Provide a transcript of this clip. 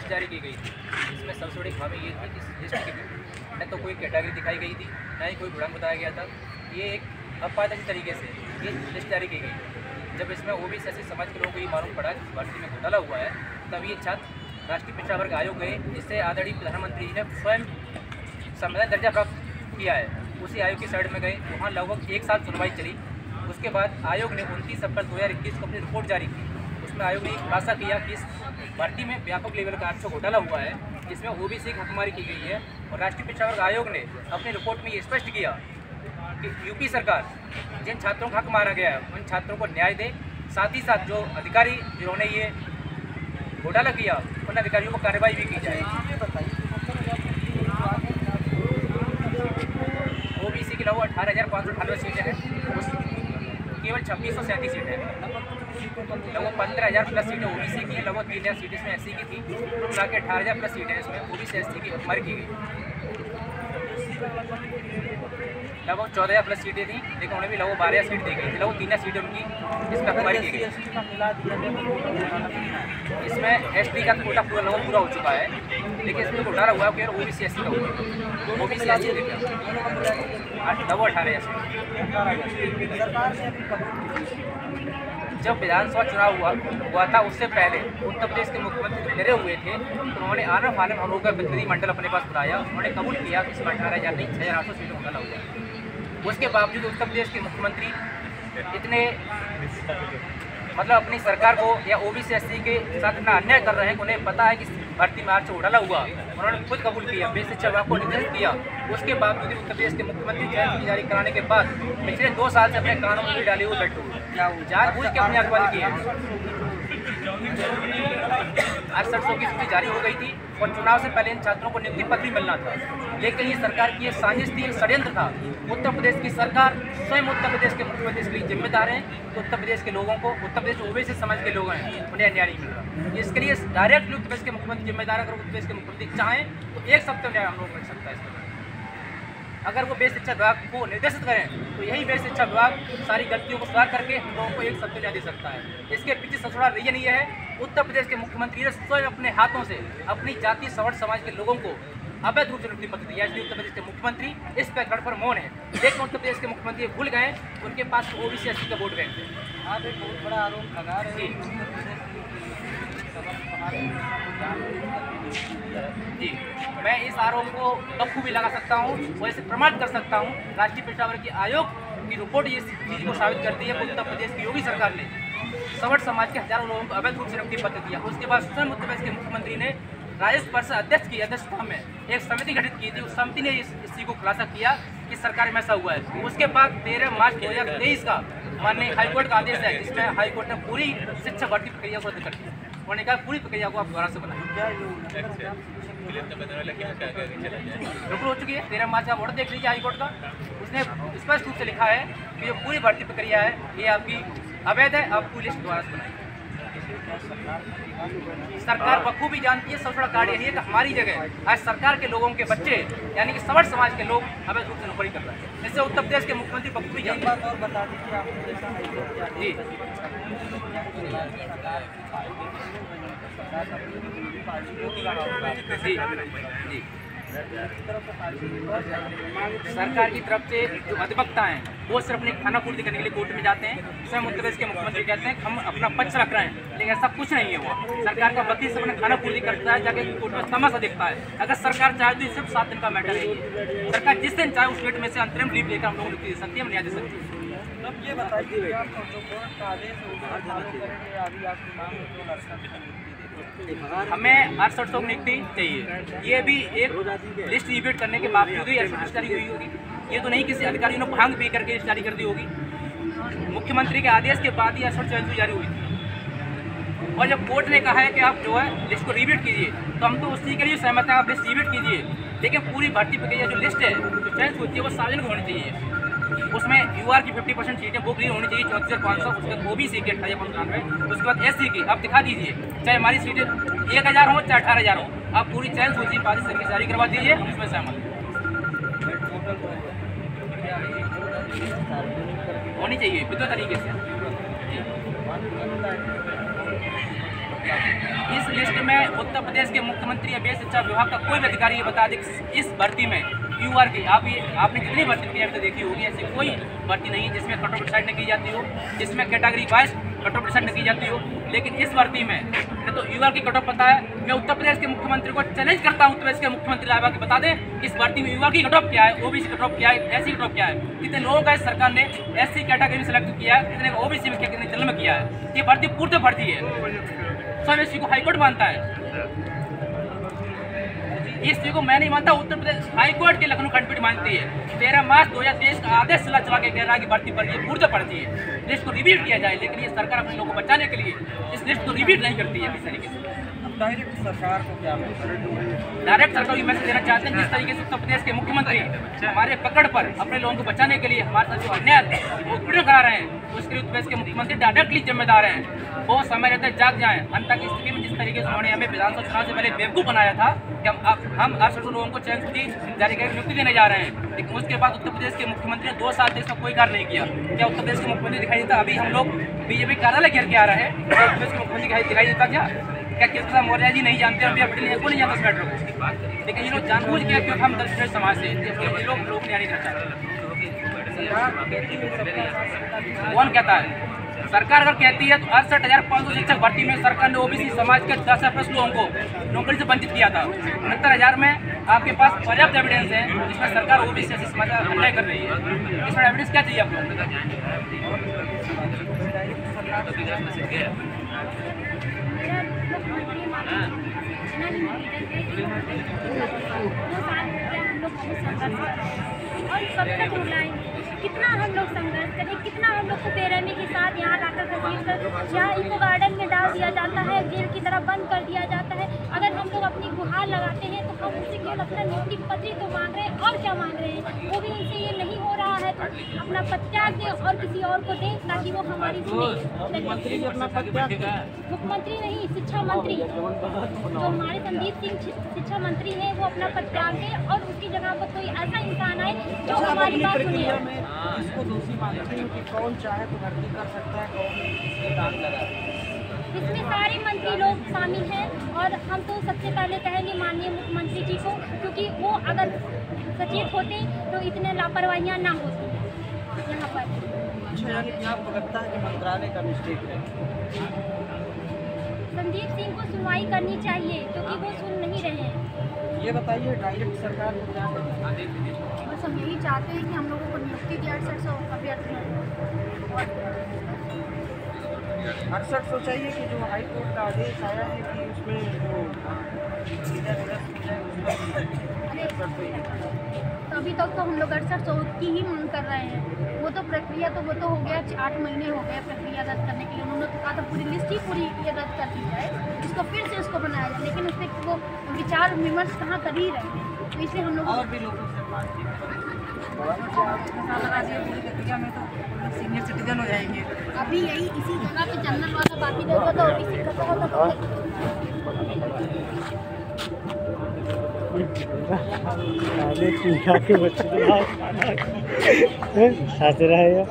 List जारी की गई थी। इसमें सबसे बड़ी खामी ये थी कि इस लिस्ट की न तो कोई कैटेगरी दिखाई गई थी, न ही कोई गुणांक बताया गया था। ये एक अपारदर्शी तरीके से ये लिस्ट जारी की गई। जब इसमें ओबीसी एससी समाज के लोगों को ये मालूम पड़ा कि भर्ती में घोटाला हुआ है, तब ये छात्र राष्ट्रीय पिछड़ा वर्ग आयोग गए, जिससे आदरणीय प्रधानमंत्री जी ने स्वयं संवैधानिक दर्जा प्राप्त किया है। उसी आयोग की साइड में गए, वहाँ लगभग 1 साल सुनवाई चली। उसके बाद आयोग ने 29 अप्रैल 2021 को अपनी रिपोर्ट जारी की। उसमें आयोग ने खुलासा किया कि इस भर्ती में व्यापक लेवल का अच्छा घोटाला हुआ है, जिसमें ओबीसी की हकमारी की गई है। और राष्ट्रीय पिछड़ा वर्ग आयोग ने अपनी रिपोर्ट में ये स्पष्ट किया कि यूपी सरकार जिन छात्रों का हक मारा गया है उन छात्रों को न्याय दे, साथ ही साथ जो अधिकारी जिन्होंने ये घोटाला किया उन अधिकारियों पर कार्रवाई भी की जाए। ओबीसी की लगभग 18,598 सीटें हैं, केवल 2637 सीटें हैं। लगभग 15,000 प्लस सीटें ओबीसी की हैं, लगभग 3,000 सीटें इसमें एससी की थी। कुल मिला के 18,000 प्लस सीटें इसमें ओबीसी एससी की हकमारी की गई। लगभग 14,000 प्लस सीटें थी, लेकिन उन्हें भी लगभग 12 सीट दी गई थी। लगभग 3 सीटें उनकी इसमें हकमारी की गई। इसमें एसटी का कोटा लगभग पूरा हो चुका है, लेकिन इसमें घोटाला हुआ कि ओबीसी एससी का हुआ। ओबीसी एससी लगभग 18,000। जब विधानसभा चुनाव हुआ था, उससे पहले उत्तर प्रदेश के मुख्यमंत्री डरे हुए थे, तो उन्होंने आना फाना हम लोगों का प्रतिनिधि मंडल अपने पास बुलाया। उन्होंने कबूल किया कि इसमें 18,000 नहीं 6,800 सीटें घोटाला हुआ। उसके बावजूद उत्तर प्रदेश के मुख्यमंत्री इतने अपनी सरकार को या ओबीसी एससी के साथ इतना अन्याय कर रहे हैं कि उन्हें पता है कि भर्ती में आज घोटाला हुआ। उन्होंने खुद कबूल किया, बेसिक शिक्षा विभाग को निर्देशित किया। उसके बावजूद उत्तर प्रदेश के मुख्यमंत्री चयन जारी कराने के बाद पिछले 2 साल से अपने कानून में डाले हुए बैठे हुए जानबूझ के अपनी अखबार की है। आज 700 की सूची जारी हो गई थी और चुनाव से पहले इन छात्रों को नियुक्ति पत्र भी मिलना था, लेकिन ये सरकार की ये साजिश थी, षड्यंत्र था। उत्तर प्रदेश की सरकार स्वयं उत्तर प्रदेश के मुख्यमंत्री इसके लिए जिम्मेदार हैं तो उत्तर प्रदेश के लोगों को, उत्तर प्रदेश ओबीसी समाज के लोग हैं, उन्हें अन्याय नहीं मिल रहा। इसके लिए डायरेक्टली उत्तर प्रदेश के मुख्यमंत्री जिम्मेदार है। अगर उत्तर प्रदेश के मुख्यमंत्री चाहें तो 1 सप्ताह में हम लोग मिल सकता है इसमें। अगर वो बेस शिक्षा विभाग को निर्देशित करें तो यही बेस शिक्षा विभाग सारी गलतियों को सुधार करके हम लोगों को 1 सप्ताह दे सकता है। इसके पीछे सबसे बड़ा रीजन ये है, उत्तर प्रदेश के मुख्यमंत्री ने स्वयं अपने हाथों से अपनी जाति सवर्ण समाज के लोगों को अवैध रूप से नियुक्ति पत्र दिया। इसलिए उत्तर प्रदेश के मुख्यमंत्री इस प्रकरण पर मौन है। लेकिन उत्तर प्रदेश के मुख्यमंत्री भूल गए, उनके पास ओबीसी एससी का वोट बैंक है। आप एक बहुत बड़ा आरोप लगा रहे हैं जी, मैं इस आरोप को बखूबी लगा सकता हूँ और इसे प्रमाणित कर सकता हूँ। राष्ट्रीय पिछड़ा वर्ग की आयोग की रिपोर्ट ये चीज़ को साबित करती है कि उत्तर प्रदेश की योगी सरकार ने सवर्ण समाज के हजारों लोगों को अवैध रूप से नियुक्ति पत्र दिया। उसके बाद स्वयं उत्तर प्रदेश के मुख्यमंत्री ने राजस्व परिषद अध्यक्ष की अध्यक्षता में एक समिति गठित की थी। उस समिति ने इस चीज़ को खुलासा किया कि सरकार में ऐसा हुआ है। उसके बाद 13 मार्च 2023 का माननीय हाईकोर्ट का आदेश है, जिसमें हाईकोर्ट ने पूरी शिक्षा भर्ती प्रक्रिया को रद्द कर दिया। उन्होंने कहा पूरी प्रक्रिया को आप दोबारा से बनाएं। बिल्कुल हो चुकी है। 13 मार्च का ऑर्डर देख लीजिए हाईकोर्ट का। उसने स्पष्ट रूप से लिखा है कि जो पूरी भर्ती प्रक्रिया है ये आपकी अवैध है, आप पूरी लिस्ट दोबारा से बनाएं। सरकार बखूबी जानती है। सबसे बड़ा कार्य यही है कि हमारी जगह आज सरकार के लोगों के बच्चे यानी कि सवर्ण समाज के लोग अवैध रूप से नौकरी कर रहे हैं। इससे उत्तर प्रदेश के मुख्यमंत्री बखूबी जानते हैं। और बता दीजिए आप जी जी सरकार की तरफ से जो अधिवक्ता हैं वो सिर्फ अपनी खाना पूर्ति करने के लिए कोर्ट में जाते हैं। स्वयं उत्तर प्रदेश के मुख्यमंत्री कहते हैं हम अपना पक्ष रख रहे हैं, लेकिन ऐसा कुछ नहीं है। वो सरकार का वकील से अपने खाना पूर्ति करता है, जाके कोर्ट में तमाशा देखता है। अगर सरकार चाहे तो सिर्फ 7 दिन का मैटर है ये। सरकार जिस दिन चाहे उस डेट में से अंतरिम लीव लेकर हम लोगों को दे सकती है, हम न्याय दे सकते हैं। अब ये बताइए जो कोर्ट का आदेश होगा अभी आपकी मांग है तो लड़का हमें 800 की नियुक्ति चाहिए। ये भी एक लिस्ट रिव्यू करने के बावजूद ही लिस्ट जारी हुई होगी। ये तो नहीं किसी अधिकारी ने भांग पी करके लिस्ट जारी कर दी होगी। मुख्यमंत्री के आदेश के बाद ही 800 जारी हुई थी। और जब कोर्ट ने कहा है कि आप जो है लिस्ट को रिव्यू कीजिए, तो हम तो उसी के लिए सहमत हैं, आप लिस्ट रिव्यू कीजिए। लेकिन पूरी भर्ती प्रक्रिया जो लिस्ट है, जो चयन होती है, वो सार्वजनिक होनी चाहिए। उसमें यूआर की 50% सीटें वो क्लियर होनी चाहिए 34,500। उसके बाद ओबीसी की 28,95। उसके बाद एससी की आप दिखा दीजिए, चाहे हमारी सीटें 1,000 हो चाहे 18,000 हो, आप पूरी चयन सूची पारित करके जारी करवा दीजिए, हम इसमें सहमत होनी चाहिए विद्युत तरीके से। इस लिस्ट में उत्तर प्रदेश के मुख्यमंत्री या बेस शिक्षा विभाग का कोई भी अधिकारी ये बता दे कि इस भर्ती में यूआर की आपने जितनी भर्ती की तो देखी होगी, ऐसी कोई भर्ती नहीं है जिसमें कट ऑफ डिसाइड न की जाती हो, जिसमें category wise cut off decide न की जाती हो। लेकिन इस भर्ती में तो यूआर की कट ऑफ पता है। मैं उत्तर प्रदेश के मुख्यमंत्री को चैलेंज करता हूँ, उत्तर प्रदेश के मुख्यमंत्री लाइबा की बता दें इस भर्ती में यूआर की कट ऑफ क्या है, ओबीसी कट ऑफ क्या है, एससी कट ऑफ क्या है, कितने लोगों का इस सरकार ने एससी कैटेगरी में सिलेक्ट किया है, कितने ओबीसी में कितने जन्म किया है। ये भर्ती पूर्व भर्ती है, सब इसी को हाईकोर्ट मानता है। इस चीज को मैं नहीं मानता, उत्तर प्रदेश हाईकोर्ट के लखनऊ खंडपीठ मानती है। 13 मार्च 2023 का आदेश चला के कह रहा है कि भर्ती पर ये पूर्व भर्ती है, लिस्ट को रिव्यू किया जाए। लेकिन ये सरकार अपने लोगों को बचाने के लिए इस लिस्ट को रिव्यू नहीं करती है किस तरीके से। डायरेक्ट सरकार को क्या डायरेक्ट सरकार को मैसेज देना चाहते हैं जिस तरीके से उत्तर प्रदेश के मुख्यमंत्री हमारे पकड़ पर अपने लोगों को बचाने के लिए हमारे साथ जो अन्याय वो उत्पीड़न करा रहे हैं, उसके लिए उत्तर प्रदेश के मुख्यमंत्री डायरेक्टली जिम्मेदार हैं। बहुत समय रहते जाग जाएं। अंत की स्थिति में जिस तरीके से उन्होंने हमें विधानसभा चुनाव से पहले बेवकूफ़ बनाया था कि हम 800 लोगों को चयन सूची जारी कर नियुक्ति देने जा रहे हैं, लेकिन उसके बाद उत्तर प्रदेश के मुख्यमंत्री ने 2 साल से इसका कोई कार्य नहीं किया। क्या उत्तर प्रदेश के मुख्यमंत्री दिखाई देता? अभी हम लोग बीजेपी कार्यालय घेर के आ रहे हैं, उत्तर प्रदेश के मुख्यमंत्री दिखाई देता क्या कृष्णा मौर्य जी नहीं जानते, अभी को नहीं जानता उस मैटर को। लेकिन ये लोग जानबूझ के क्योंकि हम दलित समाज से ये लोग न्याय नहीं देना चाहते। कौन कहता है? सरकार अगर कहती है तो 68,500 शिक्षक भर्ती में सरकार ने ओबीसी समाज के 10% लोगों को नौकरी से वंचित किया था। 69,000 में आपके पास पर्याप्त एविडेंस है जिसमें सरकार ओबीसी समाज का अन्याय कर रही है। इसमें एविडेंस क्या चाहिए आप लोगों और कब तक रुलाएं? कितना हम लोग संघर्ष करें, कितना हम लोग को बेरहमी के साथ यहाँ लाकर खरीद कर यहाँ इनको गार्डन में डाल दिया जाता है, जेल की तरह बंद कर दिया जाता है। अगर हम लोग अपनी गुहार लगाते हैं तो हम उनसे केवल अपना नियुक्ति पत्र तो मांग रहे हैं और क्या मांग रहे हैं। वो भी उनसे ये नहीं हो रहा है तो अपना पदत्याग दें और किसी और को दें ताकि वो हमारी सुने। मुख्यमंत्री नहीं, शिक्षा मंत्री जो हमारे संदीप सिंह शिक्षा मंत्री हैं वो अपना पदत्याग दें और उसकी जगह पर कोई ऐसा इंसान आए जो हमारी बात सुने। इसको दोषी मानती हूँ कि कौन चाहे तो भर्ती कर सकता है, कौन इसमें दाग लगा। इसमें सारे मंत्री लोग शामिल हैं और हम तो सबसे पहले कहेंगे माननीय मुख्यमंत्री जी को, क्योंकि वो अगर सचेत होते तो इतने लापरवाहियाँ ना होती यहाँ पर। अच्छा, यानी कि आपको लगता है कि मंत्रालय का मिस्टेक है? संदीप सिंह को सुनवाई करनी चाहिए क्योंकि वो सुन नहीं रहे हैं। ये बताइए डायरेक्ट सरकार को क्या करना है? बस हम यही चाहते हैं कि हम लोगों को नियुक्ति दी 6800 अभ्यर्थी 6800 चाहिए कि जो हाई कोर्ट का आदेश आया है कि उसमें जो तो अभी तक तो हम लोग 6800 की ही मांग कर रहे हैं। वो तो प्रक्रिया तो हो गया, 8 महीने हो गए प्रक्रिया रद्द करने के लिए। उन्होंने तो कहा था पूरी लिस्ट ही पूरी ये रद्द कर दी जाए, इसको फिर से उसको बनाया जाए, लेकिन उस पर वो विचार विमर्श कहाँ कर ही रहे हैं। तो इसलिए हम लोग और भी लोगों से प्रक्रिया में तो सीनियर सिटीजन हो जाएंगे। अभी यही इसी जगह पे जनरल वाला बाकी रहता था, ओबीसी का होता के बच्चे हंस रहे हैं।